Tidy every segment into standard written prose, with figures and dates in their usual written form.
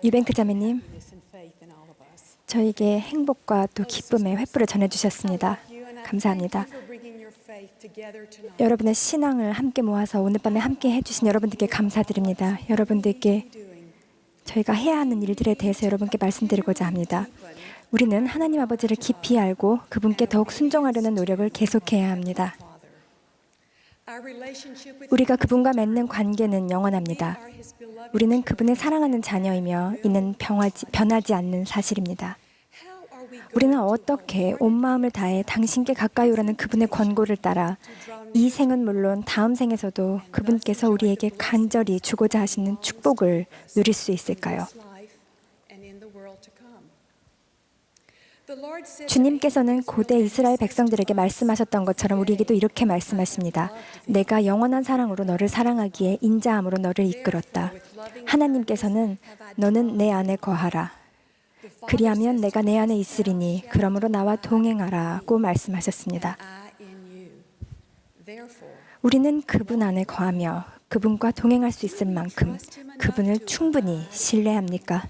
유뱅크 자매님, 저에게 행복과 또 기쁨의 횃불을 전해주셨습니다. 감사합니다. 여러분의 신앙을 함께 모아서 오늘 밤에 함께 해주신 여러분들께 감사드립니다. 여러분들께 저희가 해야 하는 일들에 대해서 여러분께 말씀드리고자 합니다. 우리는 하나님 아버지를 깊이 알고 그분께 더욱 순종하려는 노력을 계속해야 합니다. 우리가 그분과 맺는 관계는 영원합니다. 우리는 그분의 사랑하는 자녀이며 이는 변하지 않는 사실입니다. 우리는 어떻게 온 마음을 다해 당신께 가까이 오라는 그분의 권고를 따라 이 생은 물론 다음 생에서도 그분께서 우리에게 간절히 주고자 하시는 축복을 누릴 수 있을까요? 주님께서는 고대 이스라엘 백성들에게 말씀하셨던 것처럼 우리에게도 이렇게 말씀하십니다. 내가 영원한 사랑으로 너를 사랑하기에 인자함으로 너를 이끌었다. 하나님께서는 너는 내 안에 거하라. 그리하면 내가 내 안에 있으리니 그러므로 나와 동행하라고 말씀하셨습니다. 우리는 그분 안에 거하며 그분과 동행할 수 있을 만큼 그분을 충분히 신뢰합니까?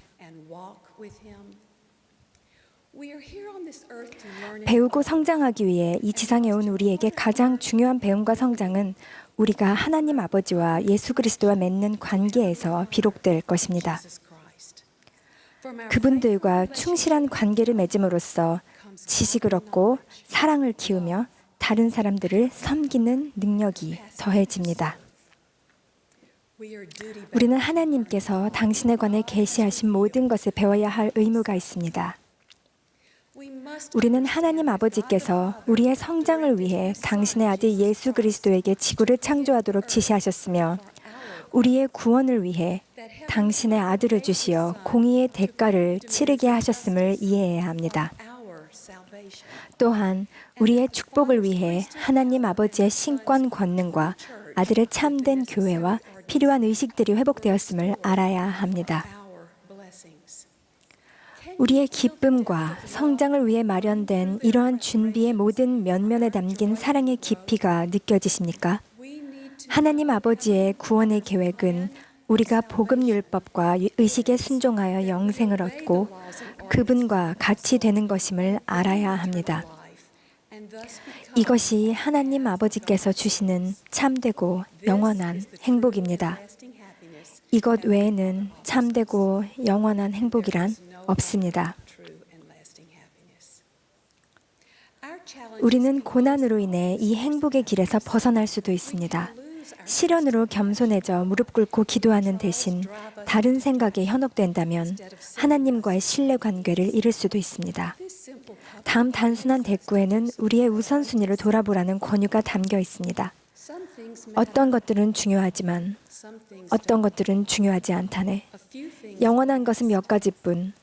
배우고 성장하기 위해 이 지상에 온 우리에게 가장 중요한 배움과 성장은 우리가 하나님 아버지와 예수 그리스도와 맺는 관계에서 비록될 것입니다. 그분들과 충실한 관계를 맺음으로써 지식을 얻고 사랑을 키우며 다른 사람들을 섬기는 능력이 더해집니다. 우리는 하나님께서 당신에 관해 계시하신 모든 것을 배워야 할 의무가 있습니다. 우리는 하나님 아버지께서 우리의 성장을 위해 당신의 아들 예수 그리스도에게 지구를 창조하도록 지시하셨으며 우리의 구원을 위해 당신의 아들을 주시어 공의의 대가를 치르게 하셨음을 이해해야 합니다. 또한 우리의 축복을 위해 하나님 아버지의 신권 권능과 아들의 참된 교회와 필요한 의식들이 회복되었음을 알아야 합니다. 우리의 기쁨과 성장을 위해 마련된 이러한 준비의 모든 면면에 담긴 사랑의 깊이가 느껴지십니까? 하나님 아버지의 구원의 계획은 우리가 복음율법과 의식에 순종하여 영생을 얻고 그분과 같이 되는 것임을 알아야 합니다. 이것이 하나님 아버지께서 주시는 참되고 영원한 행복입니다. 이것 외에는 참되고 영원한 행복이란 없습니다. 우리는 고난으로 인해 이 행복의 길에서 벗어날 수도 있습니다. 시련으로 겸손해져 무릎 꿇고 기도하는 대신 다른 생각에 현혹된다면 하나님과의 신뢰 관계를 잃을 수도 있습니다. 다음 단순한 대꾸에는 우리의 우선순위를 돌아보라는 권유가 담겨 있습니다. 어떤 것들은 중요하지만 어떤 것들은 중요하지 않다네. 영원한 것은 몇 가지뿐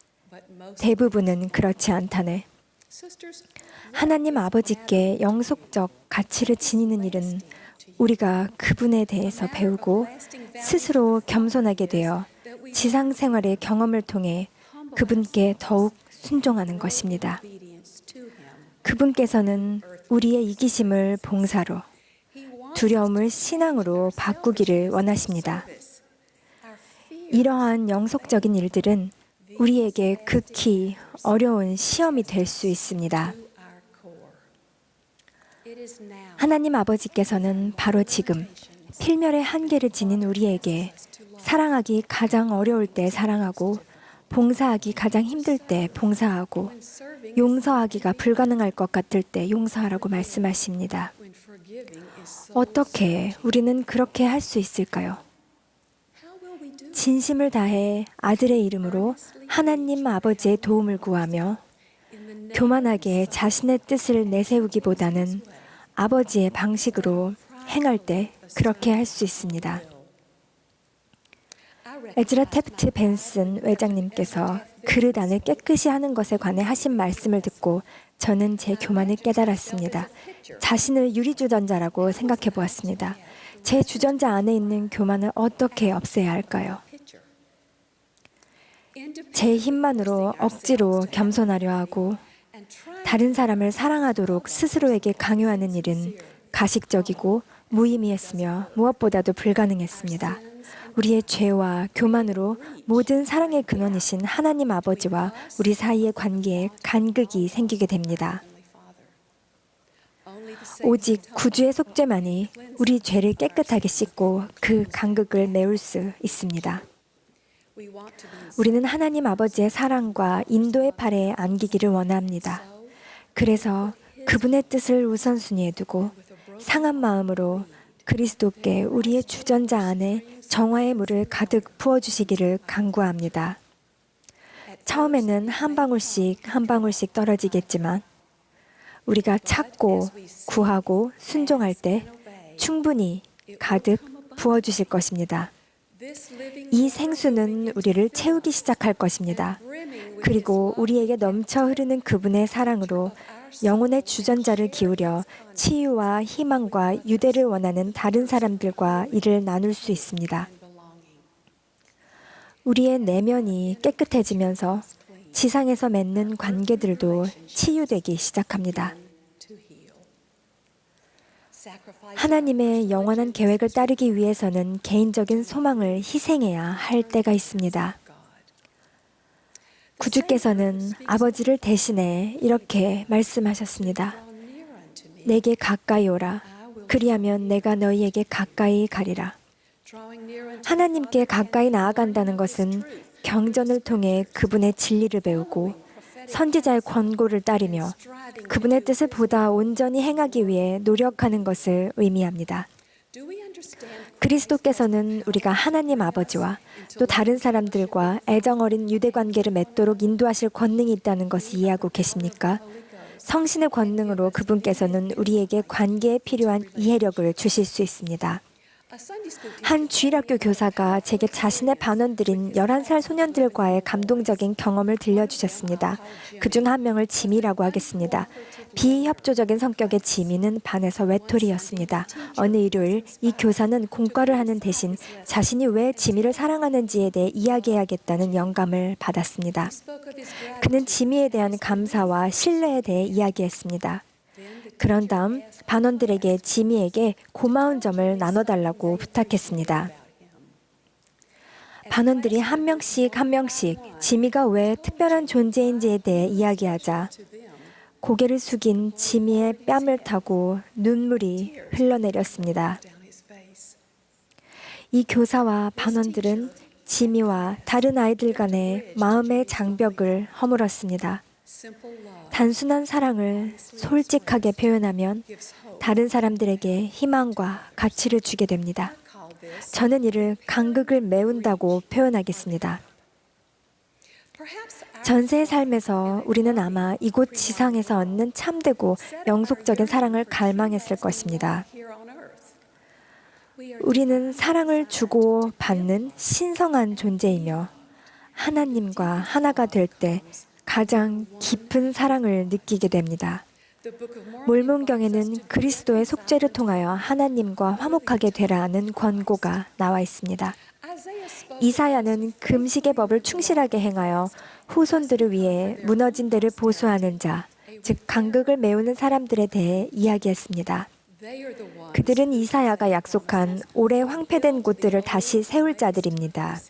대부분은 그렇지 않다네. 하나님 아버지께 영속적 가치를 지니는 일은 우리가 그분에 대해서 배우고 스스로 겸손하게 되어 지상 생활의 경험을 통해 그분께 더욱 순종하는 것입니다. 그분께서는 우리의 이기심을 봉사로, 두려움을 신앙으로 바꾸기를 원하십니다. 이러한 영속적인 일들은 우리에게 극히 어려운 시험이 될 수 있습니다. 하나님 아버지께서는 바로 지금 필멸의 한계를 지닌 우리에게 사랑하기 가장 어려울 때 사랑하고 봉사하기 가장 힘들 때 봉사하고 용서하기가 불가능할 것 같을 때 용서하라고 말씀하십니다. 어떻게 우리는 그렇게 할 수 있을까요? 진심을 다해 아들의 이름으로 하나님 아버지의 도움을 구하며 교만하게 자신의 뜻을 내세우기보다는 아버지의 방식으로 행할 때 그렇게 할 수 있습니다. 에즈라 테프트 벤슨 회장님께서 그릇 안을 깨끗이 하는 것에 관해 하신 말씀을 듣고 저는 제 교만을 깨달았습니다. 자신을 유리주전자라고 생각해 보았습니다. 제 주전자 안에 있는 교만을 어떻게 없애야 할까요? 제 힘만으로 억지로 겸손하려 하고 다른 사람을 사랑하도록 스스로에게 강요하는 일은 가식적이고 무의미했으며 무엇보다도 불가능했습니다. 우리의 죄와 교만으로 모든 사랑의 근원이신 하나님 아버지와 우리 사이의 관계에 간극이 생기게 됩니다. 오직 구주의 속죄만이 우리 죄를 깨끗하게 씻고 그 간극을 메울 수 있습니다. 우리는 하나님 아버지의 사랑과 인도의 팔에 안기기를 원합니다. 그래서 그분의 뜻을 우선순위에 두고 상한 마음으로 그리스도께 우리의 주전자 안에 정화의 물을 가득 부어주시기를 간구합니다. 처음에는 한 방울씩 한 방울씩 떨어지겠지만 우리가 찾고 구하고 순종할 때 충분히 가득 부어주실 것입니다. 이 생수는 우리를 채우기 시작할 것입니다. 그리고 우리에게 넘쳐 흐르는 그분의 사랑으로 영혼의 주전자를 기울여 치유와 희망과 유대를 원하는 다른 사람들과 이를 나눌 수 있습니다. 우리의 내면이 깨끗해지면서 지상에서 맺는 관계들도 치유되기 시작합니다. 하나님의 영원한 계획을 따르기 위해서는 개인적인 소망을 희생해야 할 때가 있습니다. 구주께서는 아버지를 대신해 이렇게 말씀하셨습니다. 내게 가까이 오라. 그리하면 내가 너희에게 가까이 가리라. 하나님께 가까이 나아간다는 것은 경전을 통해 그분의 진리를 배우고 선지자의 권고를 따르며 그분의 뜻을 보다 온전히 행하기 위해 노력하는 것을 의미합니다. 그리스도께서는 우리가 하나님 아버지와 또 다른 사람들과 애정어린 유대관계를 맺도록 인도하실 권능이 있다는 것을 이해하고 계십니까? 성신의 권능으로 그분께서는 우리에게 관계에 필요한 이해력을 주실 수 있습니다. 한 주일학교 교사가 제게 자신의 반원들인 11살 소년들과의 감동적인 경험을 들려주셨습니다. 그중 한 명을 지미라고 하겠습니다. 비협조적인 성격의 지미는 반에서 외톨이였습니다. 어느 일요일 이 교사는 공과를 하는 대신 자신이 왜 지미를 사랑하는지에 대해 이야기해야겠다는 영감을 받았습니다. 그는 지미에 대한 감사와 신뢰에 대해 이야기했습니다. 그런 다음 반원들에게 지미에게 고마운 점을 나눠달라고 부탁했습니다. 반원들이 한 명씩 한 명씩 지미가 왜 특별한 존재인지에 대해 이야기하자 고개를 숙인 지미의 뺨을 타고 눈물이 흘러내렸습니다. 이 교사와 반원들은 지미와 다른 아이들 간의 마음의 장벽을 허물었습니다. 단순한 사랑을 솔직하게 표현하면 다른 사람들에게 희망과 가치를 주게 됩니다. 저는 이를 간극을 메운다고 표현하겠습니다. 전세의 삶에서 우리는 아마 이곳 지상에서 얻는 참되고 영속적인 사랑을 갈망했을 것입니다. 우리는 사랑을 주고 받는 신성한 존재이며 하나님과 하나가 될 때 가장 깊은 사랑을 느끼게 됩니다. 몰몬경에는 그리스도의 속죄를 통하여 하나님과 화목하게 되라는 권고가 나와 있습니다. 이사야는 금식의 법을 충실하게 행하여 후손들을 위해 무너진 데를 보수하는 자, 즉 간극을 메우는 사람들에 대해 이야기했습니다. 그들은 이사야가 약속한 오래 황폐된 곳들을 다시 세울 자들입니다.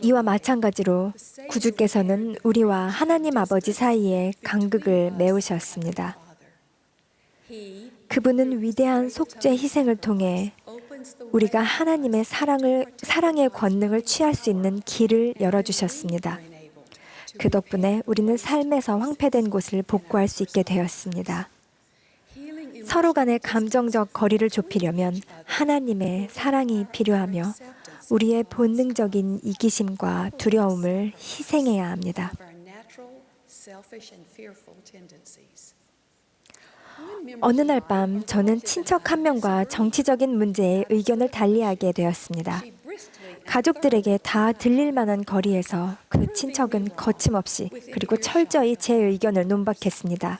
이와 마찬가지로 구주께서는 우리와 하나님 아버지 사이에 간극을 메우셨습니다. 그분은 위대한 속죄 희생을 통해 우리가 하나님의 사랑의 권능을 취할 수 있는 길을 열어주셨습니다. 그 덕분에 우리는 삶에서 황폐된 곳을 복구할 수 있게 되었습니다. 서로 간의 감정적 거리를 좁히려면 하나님의 사랑이 필요하며 우리의 본능적인 이기심과 두려움을 희생해야 합니다. 어느 날 밤 저는 친척 한 명과 정치적인 문제에 의견을 달리하게 되었습니다. 가족들에게 다 들릴 만한 거리에서 그 친척은 거침없이 그리고 철저히 제 의견을 논박했습니다.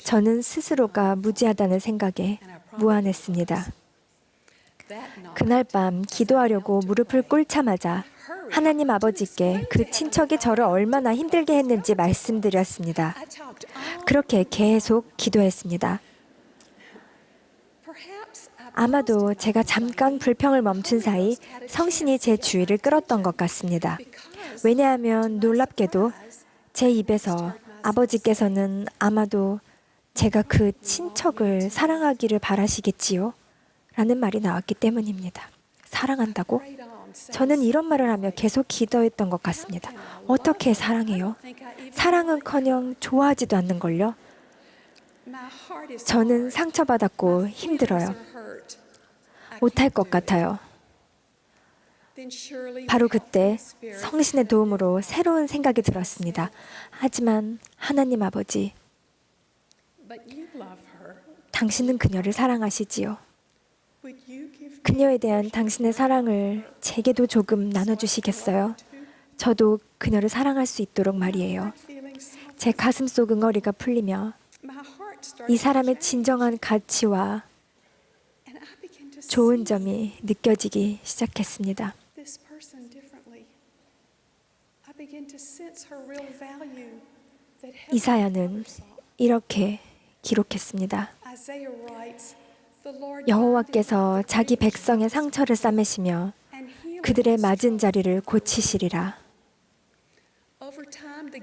저는 스스로가 무지하다는 생각에 무안했습니다. 그날 밤 기도하려고 무릎을 꿇자마자 하나님 아버지께 그 친척이 저를 얼마나 힘들게 했는지 말씀드렸습니다. 그렇게 계속 기도했습니다. 아마도 제가 잠깐 불평을 멈춘 사이 성신이 제 주의를 끌었던 것 같습니다. 왜냐하면 놀랍게도 제 입에서 아버지께서는 아마도 제가 그 친척을 사랑하기를 바라시겠지요? 라는 말이 나왔기 때문입니다. 사랑한다고? 저는 이런 말을 하며 계속 기도했던 것 같습니다. 어떻게 사랑해요? 사랑은커녕 좋아하지도 않는걸요? 저는 상처받았고 힘들어요. 못할 것 같아요. 바로 그때 성신의 도움으로 새로운 생각이 들었습니다. 하지만 하나님 아버지, 당신은 그녀를 사랑하시지요. 그녀에 대한 당신의 사랑을 제게도 조금 나눠주시겠어요? 저도 그녀를 사랑할 수 있도록 말이에요. 제 가슴속 응어리가 풀리며 이 사람의 진정한 가치와 좋은 점이 느껴지기 시작했습니다. 이사야는 이렇게 기록했습니다. 여호와께서 자기 백성의 상처를 싸매시며 그들의 맞은 자리를 고치시리라.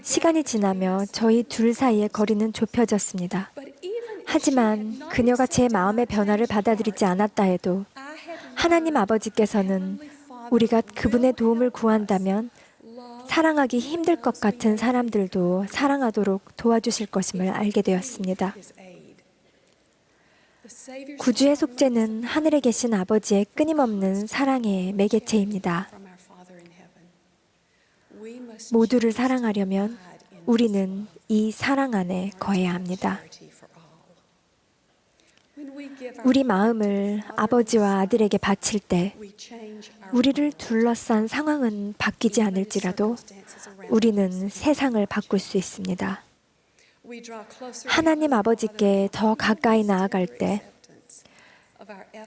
시간이 지나며 저희 둘 사이의 거리는 좁혀졌습니다. 하지만 그녀가 제 마음의 변화를 받아들이지 않았다 해도 하나님 아버지께서는 우리가 그분의 도움을 구한다면 사랑하기 힘들 것 같은 사람들도 사랑하도록 도와주실 것임을 알게 되었습니다. 구주의 속죄는 하늘에 계신 아버지의 끊임없는 사랑의 매개체입니다. 모두를 사랑하려면 우리는 이 사랑 안에 거해야 합니다. 우리 마음을 아버지와 아들에게 바칠 때 우리를 둘러싼 상황은 바뀌지 않을지라도 우리는 세상을 바꿀 수 있습니다. 하나님 아버지께 더 가까이 나아갈 때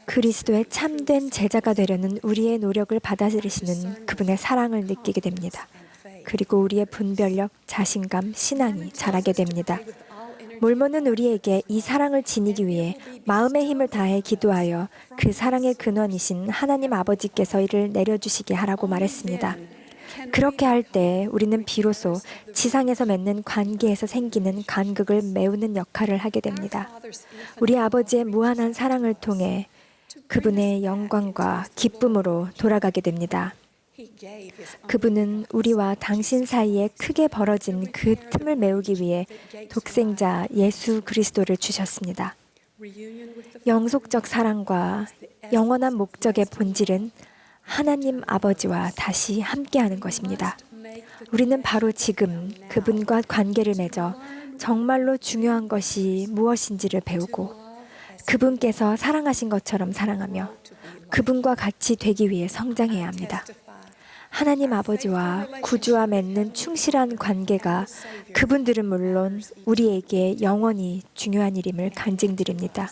그리스도의 참된 제자가 되려는 우리의 노력을 받아들이시는 그분의 사랑을 느끼게 됩니다. 그리고 우리의 분별력, 자신감, 신앙이 자라게 됩니다. 몰몬은 우리에게 이 사랑을 지니기 위해 마음의 힘을 다해 기도하여 그 사랑의 근원이신 하나님 아버지께서 이를 내려주시게 하라고 말했습니다. 그렇게 할 때 우리는 비로소 지상에서 맺는 관계에서 생기는 간극을 메우는 역할을 하게 됩니다. 우리 아버지의 무한한 사랑을 통해 그분의 영광과 기쁨으로 돌아가게 됩니다. 그분은 우리와 당신 사이에 크게 벌어진 그 틈을 메우기 위해 독생자 예수 그리스도를 주셨습니다. 영속적 사랑과 영원한 목적의 본질은 하나님 아버지와 다시 함께하는 것입니다. 우리는 바로 지금 그분과 관계를 맺어 정말로 중요한 것이 무엇인지를 배우고 그분께서 사랑하신 것처럼 사랑하며 그분과 같이 되기 위해 성장해야 합니다. 하나님 아버지와 구주와 맺는 충실한 관계가 그분들은 물론 우리에게 영원히 중요한 일임을 간증드립니다.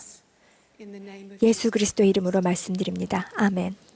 예수 그리스도 이름으로 말씀드립니다. 아멘.